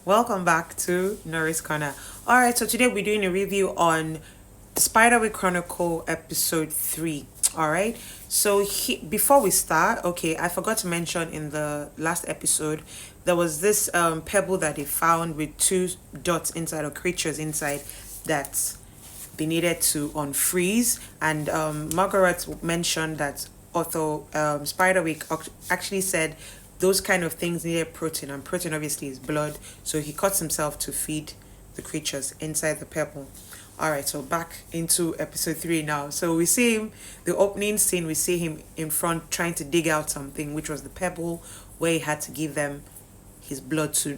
Welcome back to Norris Corner. Alright, so today we're doing a review on Spiderweb Chronicle episode 3. Alright, so before we start, okay, I forgot to mention in the last episode there was this pebble that they found with two dots inside or creatures inside that they needed to unfreeze, and Margaret mentioned that author Spiderwick actually said those kind of things needed protein, and protein obviously is blood, so he cuts himself to feed the creatures inside the pebble. All right, so back into episode 3 now. So we see him, the opening scene, we see him in front trying to dig out something, which was the pebble where he had to give them his blood to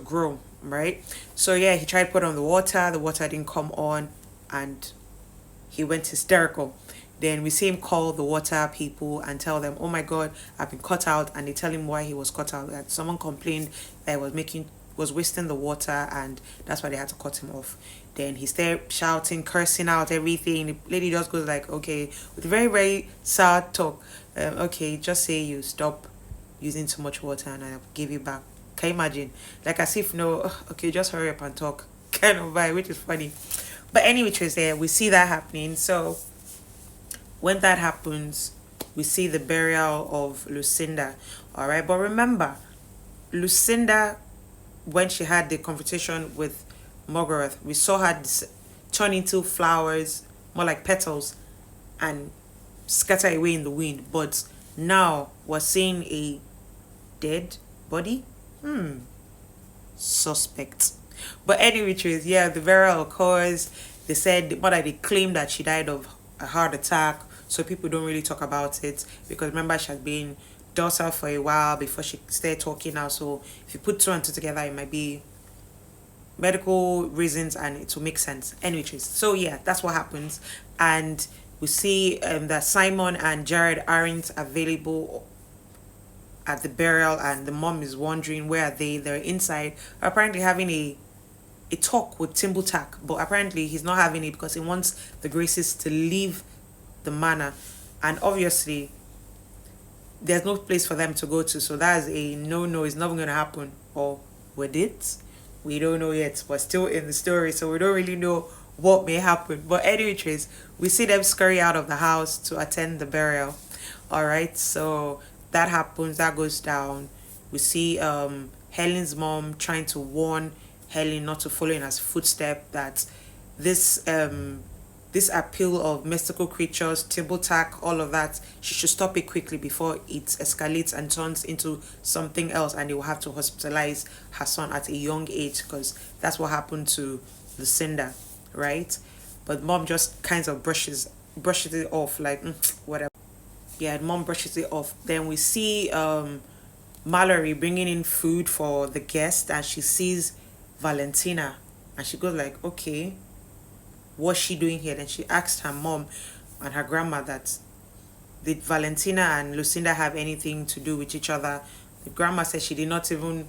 grow, right? So yeah, he tried to put on the water didn't come on, and he went hysterical. Then we see him call the water people and tell them, "Oh my God, I've been cut out," and they tell him why he was cut out. That someone complained that he was wasting the water, and that's why they had to cut him off. Then he's there shouting, cursing out everything. The lady just goes like, "Okay," with very very sad talk. "Okay, just say you stop using too much water, and I'll give you back." Can you imagine? Like as if no, okay, just hurry up and talk, kind of vibe, which is funny. But anyway, there we see that happening. So when that happens, we see the burial of Lucinda. All right, but remember, Lucinda, when she had the confrontation with Mulgarath, we saw her turn into flowers, more like petals, and scatter away in the wind. But now we're seeing a dead body. Suspect. But anyway, yeah, the burial occurs. They said, but they claimed that she died of a heart attack, so people don't really talk about it because remember she has been docile for a while before she started talking now. So if you put two and two together, it might be medical reasons and it will make sense. Anyway, so yeah, that's what happens, and we see that Simon and Jared aren't available at the burial, and the mom is wondering where are they. They're inside, apparently having a talk with Timbletak, but apparently he's not having it because he wants the Graces to leave the manor, and obviously there's no place for them to go to, so that's a no, it's not going to happen. Or would it? We don't know yet. We're still in the story, so we don't really know what may happen. But anyway, we see them scurry out of the house to attend the burial. All right, so that happens, that goes down. We see Helen's mom trying to warn Helen not to follow in her footstep, that this this appeal of mystical creatures, Timbletak, all of that, she should stop it quickly before it escalates and turns into something else, and they will have to hospitalize her son at a young age, because that's what happened to Lucinda, right? But mom just kind of brushes it off like whatever. Yeah, mom brushes it off. Then we see Mallory bringing in food for the guest, and she sees Valentina, and she goes like, "Okay, what's she doing here?" Then she asked her mom and her grandma that did Valentina and Lucinda have anything to do with each other. The grandma said she did not even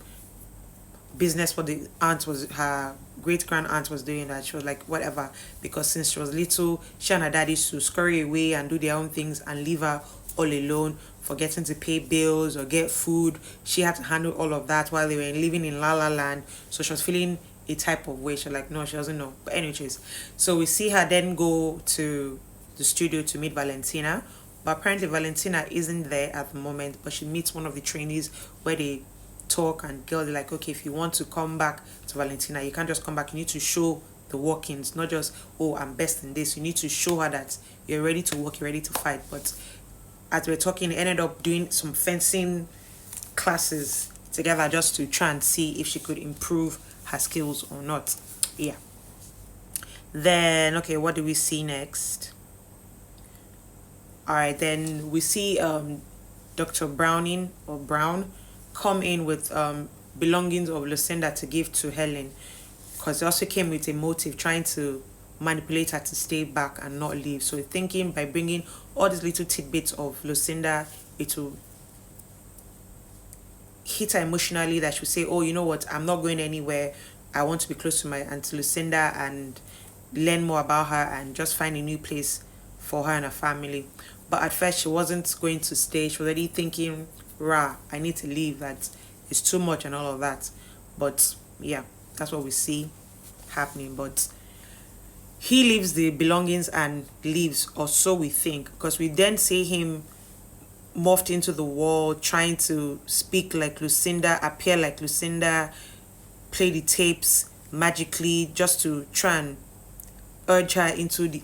business what the aunt was, her great grand aunt was doing, that she was like whatever, because since she was little, she and her daddy used to scurry away and do their own things and leave her all alone, forgetting to pay bills or get food. She had to handle all of that while they were living in La La Land, so she was feeling a type of way. She's like, no, she doesn't know. But anyways, so we see her then go to the studio to meet Valentina, but apparently Valentina isn't there at the moment, but she meets one of the trainees where they talk, and girls are like, okay, if you want to come back to Valentina, you can't just come back, you need to show the workings, not just, oh, I'm best in this. You need to show her that you're ready to work, you're ready to fight. But as we're talking, ended up doing some fencing classes together just to try and see if she could improve her skills or not. Yeah. Then okay, what do we see next? All right, then we see Dr. Browning or Brown come in with belongings of Lucinda to give to Helen, because they also came with a motive trying to manipulate her to stay back and not leave. So thinking by bringing all these little tidbits of Lucinda, it will hit her emotionally, that she'll say, oh, you know what, I'm not going anywhere, I want to be close to my Auntie Lucinda and learn more about her and just find a new place for her and her family. But at first she wasn't going to stay. She was already thinking, rah, I need to leave, that it's too much and all of that. But yeah, that's what we see happening. But he leaves the belongings and leaves, or so we think, because we then see him morphed into the wall, trying to speak like Lucinda, appear like Lucinda, play the tapes magically just to try and urge her into the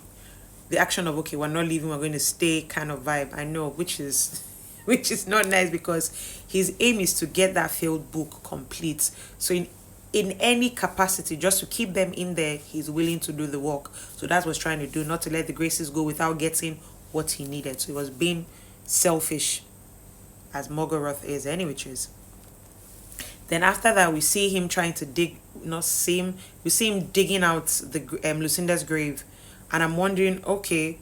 action of, okay, we're not leaving, we're going to stay kind of vibe. I know, which is which is not nice, because his aim is to get that failed book complete. So in any capacity, just to keep them in there, he's willing to do the work. So that's what he's trying to do, not to let the graces go without getting what he needed. So he was being selfish, as Mulgarath is, anyways. Then after that, we see him trying to dig. Not see him. We see him digging out the Lucinda's grave, and I'm wondering, okay,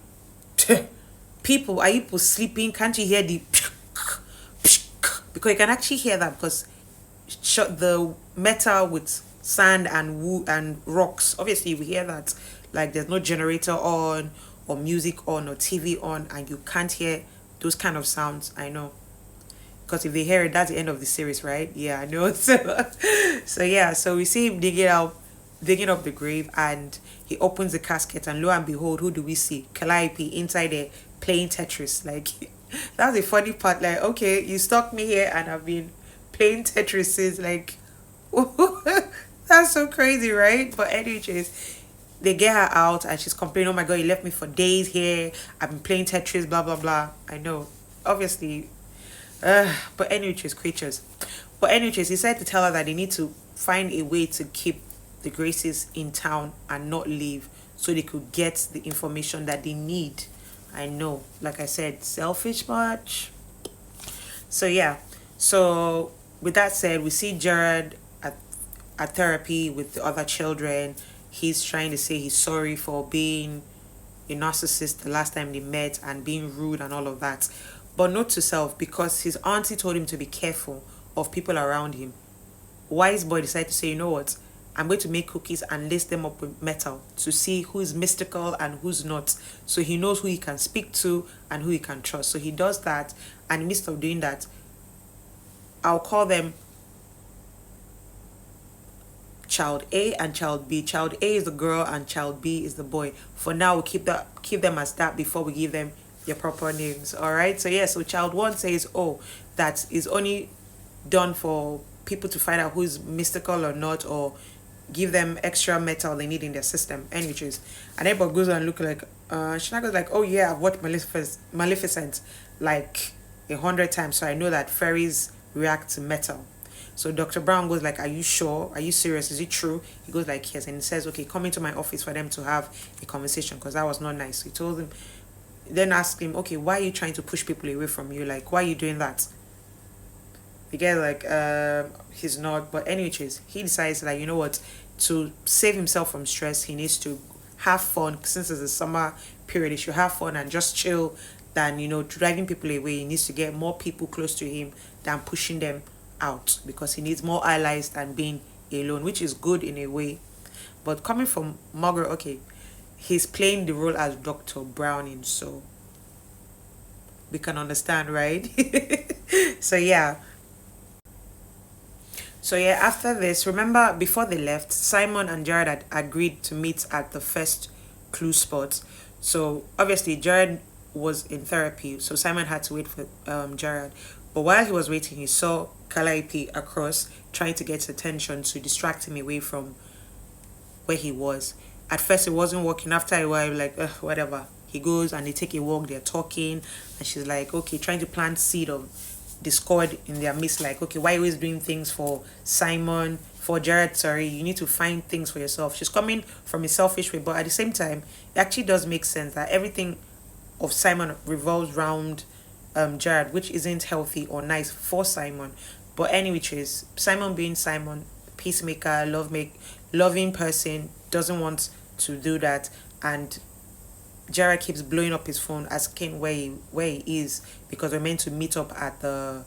people, are you people sleeping? Can't you hear the? Because you can actually hear that, because shot the metal with sand and wood and rocks. Obviously, we hear that. Like there's no generator on, or music on, or TV on, and you can't hear those kind of sounds. I know, because if they hear it, that's the end of the series, right? Yeah, I know. So yeah, so we see him digging up the grave, and he opens the casket, and lo and behold, who do we see? Calliope inside there playing Tetris. Like that's the funny part. Like, okay, you stuck me here, and I've been playing Tetris since. Like, that's so crazy, right? But anyways, they get her out, and she's complaining, "Oh my god, you left me for days here. I've been playing Tetris, blah blah blah." I know, obviously. But anyways, creatures. But anyways, he said to tell her that they need to find a way to keep the Graces in town and not leave, so they could get the information that they need. I know, like I said, selfish much. So yeah. So with that said, we see Jared at therapy with the other children. He's trying to say he's sorry for being a narcissist the last time they met and being rude and all of that. But note to self, because his auntie told him to be careful of people around him, wise boy decided to say, you know what? I'm going to make cookies and lace them up with metal to see who is mystical and who's not. So he knows who he can speak to and who he can trust. So he does that. And in the midst of doing that, I'll call them child A and child B. Child A is the girl and child B is the boy. For now, we'll keep them as that before we give them their proper names. All right. So yeah. So child one says, oh, that is only done for people to find out who's mystical or not, or give them extra metal they need in their system. Anyways, and everybody goes and look like Shana goes like, oh yeah, I've watched Maleficent like 100 times, so I know that fairies react to metal. So Dr. Brown goes like, are you sure? Are you serious? Is it true? He goes like, yes. And he says, okay, come into my office for them to have a conversation, because that was not nice. So he told him, then asked him, okay, why are you trying to push people away from you? Like, why are you doing that? The guy like, he's not. But anyways, he decides like, you know what, to save himself from stress, he needs to have fun. Since it's a summer period, he should have fun and just chill than, driving people away. He needs to get more people close to him than pushing them out, because he needs more allies than being alone, which is good in a way. But coming from Margaret, okay, he's playing the role as Dr. Browning, so we can understand, right? So yeah. So yeah, after this, remember before they left, Simon and Jared had agreed to meet at the first clue spot. So obviously Jared was in therapy, so Simon had to wait for Jared. But while he was waiting, he saw Calliope across, trying to get his attention to distract him away from where he was. At first, it wasn't working. After a while, like, whatever. He goes and they take a walk, they're talking, and she's like, okay, trying to plant seed of discord in their midst, like, okay, why are you always doing things for Simon, for Jared, sorry, you need to find things for yourself. She's coming from a selfish way, but at the same time, it actually does make sense that everything of Simon revolves around Jared, which isn't healthy or nice for Simon. But anyways, Simon being Simon, peacemaker, loving person, doesn't want to do that, and Jared keeps blowing up his phone asking where he is, because we're meant to meet up at the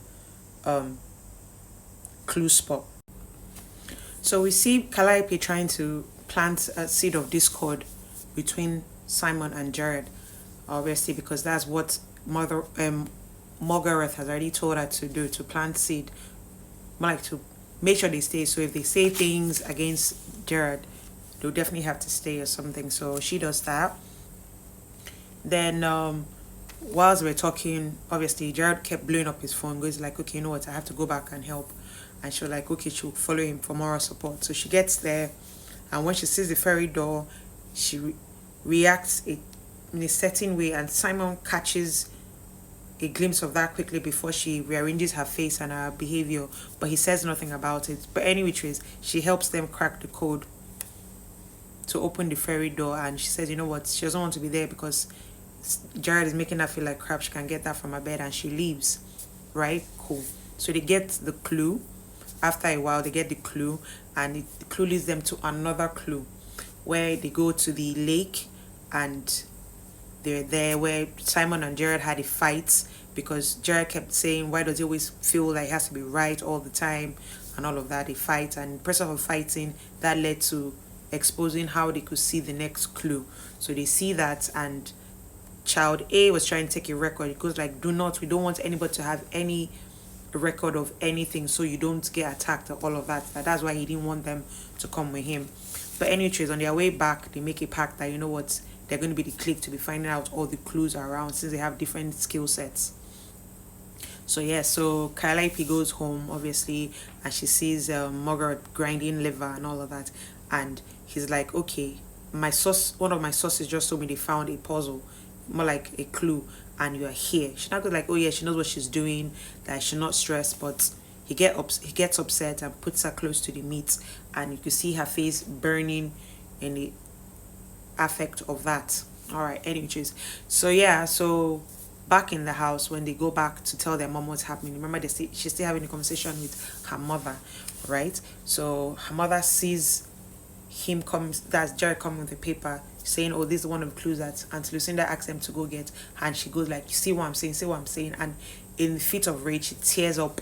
clue spot. So we see Calliope trying to plant a seed of discord between Simon and Jared, obviously, because that's what Mulgarath has already told her to do, to plant seed more like to make sure they stay. So if they say things against Jared, they'll definitely have to stay or something. So she does that. Then whilst we're talking, obviously Jared kept blowing up his phone, goes like, okay, you know what, I have to go back and help. And she was like, okay, she'll follow him for moral support. So she gets there, and when she sees the ferry door, she reacts in a certain way, and Simon catches a glimpse of that quickly before she rearranges her face and her behavior, but he says nothing about it. But anyway, she helps them crack the code to open the ferry door, and she says, you know what, she doesn't want to be there because Jared is making her feel like crap. She can get that from her bed, and she leaves. Right? Cool. So they get the clue. After a while, they get the clue, and the clue leads them to another clue, where they go to the lake, and they're there where Simon and Jared had a fight because Jared kept saying, why does he always feel like he has to be right all the time, and all of that. They fight, and in the process of fighting, that led to exposing how they could see the next clue. So they see that, and child A was trying to take a record. It goes like, we don't want anybody to have any record of anything, so you don't get attacked or all of that. That's why he didn't want them to come with him. But anyways, on their way back, they make a pact that, you know what, they're going to be the clique to be finding out all the clues around, since they have different skill sets. So yeah, so Calliope goes home, obviously, and she sees Mulgarath grinding liver and all of that, and he's like, okay, one of my sources just told me they found a puzzle, more like a clue, and you are here. She not goes like, oh yeah, she knows what she's doing, that she not stressed, but he gets upset and puts her close to the meat, and you can see her face burning in the affect of that. All right, anyways, so yeah, so back in the house, when they go back to tell their mom what's happening, remember she's still having a conversation with her mother, right? So her mother sees him come, that's Jared coming with the paper, saying, oh, this is one of the clues that Aunt Lucinda asked them to go get, and she goes like, see what I'm saying, and in the fit of rage, she tears up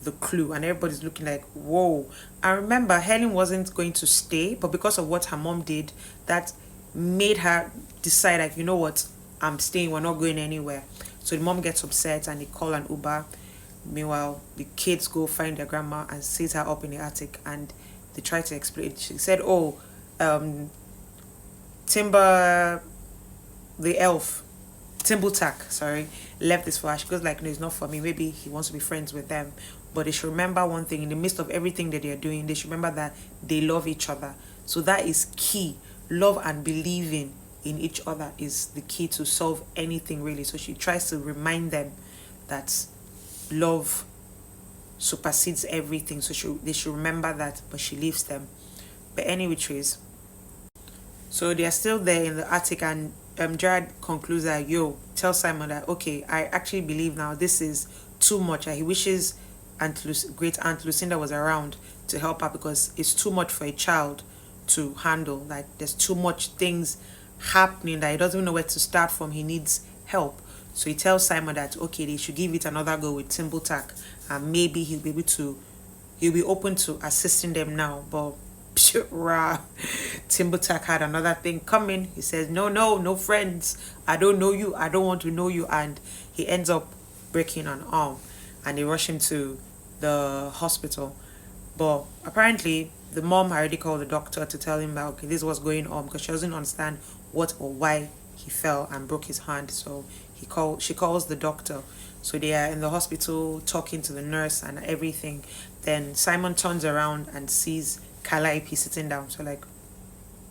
the clue, and everybody's looking like, whoa. I remember Helen wasn't going to stay, but because of what her mom did, that made her decide, like, you know what, I'm staying, we're not going anywhere. So the mom gets upset, and they call an Uber. Meanwhile, the kids go find their grandma and sees her up in the attic, and they try to explain. She said, oh, Timber, the elf, Timbletack, sorry, left this for her. She goes like, no, it's not for me. Maybe he wants to be friends with them. But they should remember one thing, in the midst of everything that they're doing, they should remember that they love each other. So that is key. Love and believing in each other is the key to solve anything, really. So she tries to remind them that love supersedes everything. So they should remember that, but she leaves them. But anyway, so they are still there in the attic, and Jared concludes that, yo, tell Simon that, okay, I actually believe now this is too much. He wishes great Aunt Lucinda was around to help her, because it's too much for a child to handle. Like, there's too much things happening that he doesn't know where to start from. He needs help. So he tells Simon that, okay, they should give it another go with Timbletack, and maybe he'll be open to assisting them now. But Timbletack had another thing coming. He says, no friends. I don't know you. I don't want to know you. And he ends up breaking an arm, and they rush him to the hospital. But apparently, the mom already called the doctor to tell him that, okay, this is what's going on, because she doesn't understand what or why he fell and broke his hand. So she calls the doctor. So they are in the hospital talking to the nurse and everything. Then Simon turns around and sees Calliope sitting down. So like,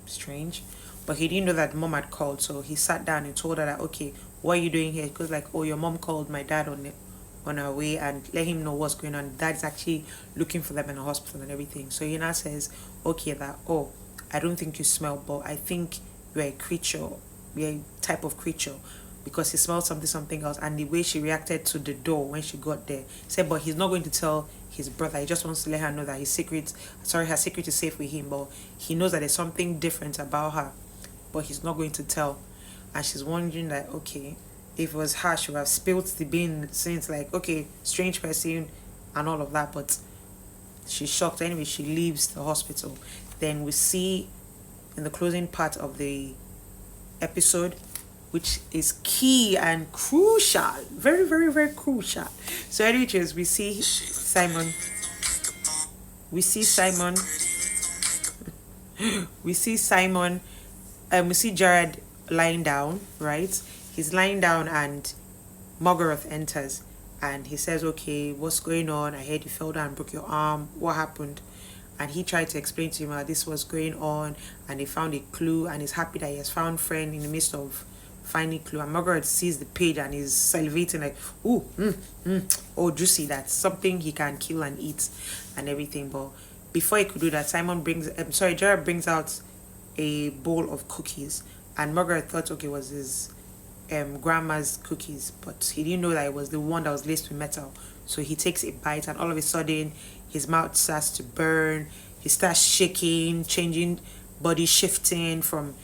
strange. But he didn't know that mom had called. So he sat down and told her that, okay, what are you doing here? He goes like, oh, your mom called my dad on her way and let him know what's going on. Dad's actually looking for them in the hospital and everything. So he now says, okay, that, oh, I don't think you smell, but I think you're a creature. You're a type of creature, because he smelled something else. And the way she reacted to the door when she got there, said, but he's not going to tell his brother. He just wants to let her know that her secret is safe with him, but he knows that there's something different about her, but he's not going to tell. And she's wondering that, okay, if it was her, she would have spilled the bean, since like, okay, strange person and all of that. But she's shocked. Anyway, she leaves the hospital. Then we see in the closing part of the episode, which is key and crucial, very, very, very crucial. So, anyways, we see Simon, we see Simon, we see Jared lying down, right? He's lying down and Mulgarath enters and he says, okay, what's going on? I heard you fell down and broke your arm. What happened? And he tried to explain to him how this was going on and they found a clue and he's happy that he has found friend in the midst of finding clue. And Margaret sees the page and is salivating like, ooh, oh, juicy, that's something he can kill and eat and everything. But before he could do that, Jared brings out a bowl of cookies and Margaret thought, okay, it was his grandma's cookies, but he didn't know that it was the one that was laced with metal. So he takes a bite and all of a sudden his mouth starts to burn, he starts shaking, changing, body shifting from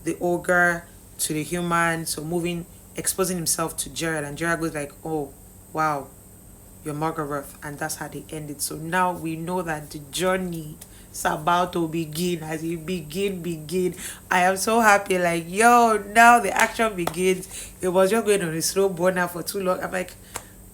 the ogre to the human, so moving, exposing himself to Jared, and Jared goes like, oh wow, you're Mulgarath, and that's how they ended. So now we know that the journey is about to begin. As you begin, I am so happy, like, yo, now the action begins. It was just going on a slow burner for too long. I'm like,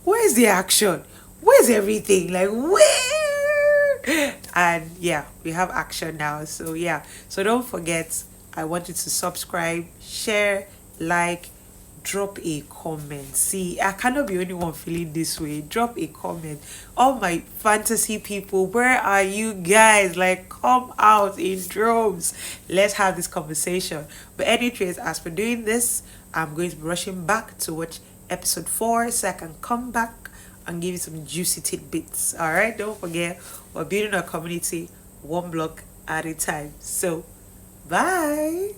where's the action? Where's everything? Like, where? And yeah, we have action now. So yeah, so don't forget, I want you to subscribe, share, like, drop a comment. See, I cannot be the only one feeling this way. Drop a comment. All my fantasy people, where are you guys? Like, come out in droves. Let's have this conversation. But anyways, as for doing this, I'm going to be rushing back to watch episode 4 so I can come back and give you some juicy tidbits. All right, don't forget, we're building a community one block at a time. So bye.